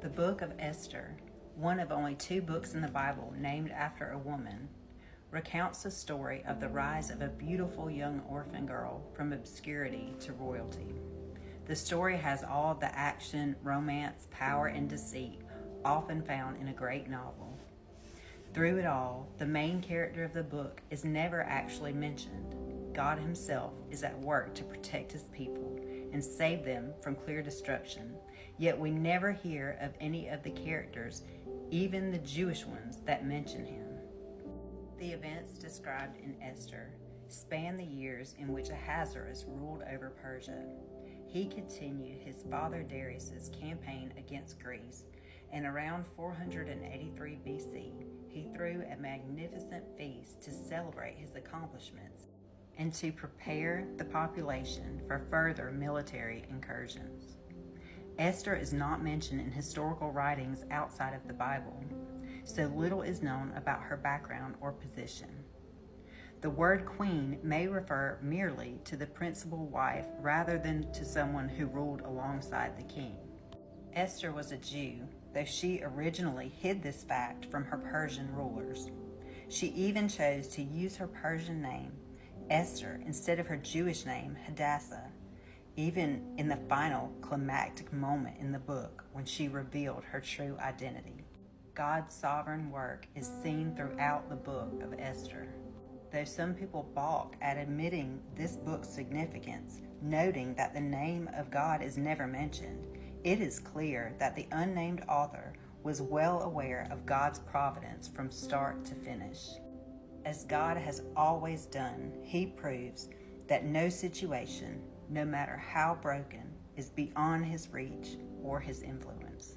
The book of Esther, one of only 2 books in the Bible named after a woman, recounts the story of the rise of a beautiful young orphan girl from obscurity to royalty. The story has all the action, romance, power, and deceit often found in a great novel. Through it all, the main character of the book is never actually mentioned. God himself is at work to protect his people and save them from clear destruction, yet we never hear of any of the characters, even the Jewish ones, that mention him. The events described in Esther span the years in which Ahasuerus ruled over Persia. He continued his father Darius's campaign against Greece, and around 483 BC, he threw a magnificent feast to celebrate his accomplishments and to prepare the population for further military incursions. Esther is not mentioned in historical writings outside of the Bible, so little is known about her background or position. The word queen may refer merely to the principal wife rather than to someone who ruled alongside the king. Esther was a Jew, though she originally hid this fact from her Persian rulers. She even chose to use her Persian name, Esther, instead of her Jewish name, Hadassah, even in the final climactic moment in the book when she revealed her true identity. God's sovereign work is seen throughout the book of Esther. Though some people balk at admitting this book's significance, noting that the name of God is never mentioned, it is clear that the unnamed author was well aware of God's providence from start to finish. As God has always done, he proves that no situation, no matter how broken, is beyond his reach or his influence.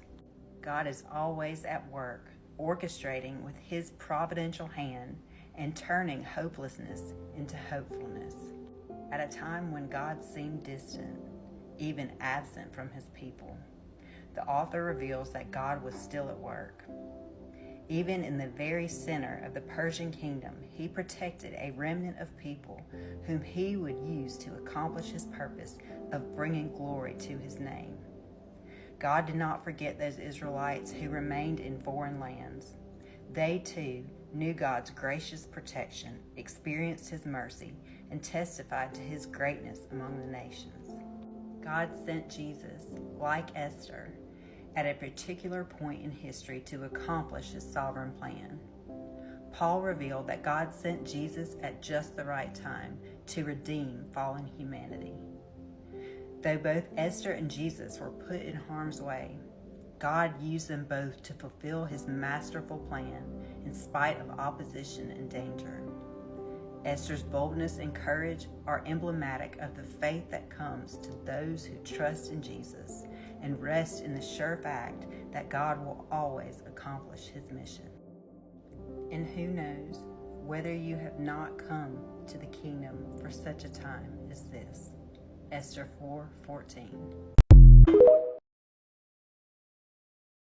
God is always at work, orchestrating with his providential hand and turning hopelessness into hopefulness. At a time when God seemed distant, even absent from his people, the author reveals that God was still at work. Even in the very center of the Persian kingdom, he protected a remnant of people whom he would use to accomplish his purpose of bringing glory to his name. God did not forget those Israelites who remained in foreign lands. They too knew God's gracious protection, experienced his mercy, and testified to his greatness among the nations. God sent Jesus, like Esther, at a particular point in history to accomplish his sovereign plan. Paul revealed that God sent Jesus at just the right time to redeem fallen humanity. Though both Esther and Jesus were put in harm's way, God used them both to fulfill his masterful plan in spite of opposition and danger. Esther's boldness and courage are emblematic of the faith that comes to those who trust in Jesus and rest in the sure fact that God will always accomplish his mission. And who knows whether you have not come to the kingdom for such a time as this. Esther 4:14.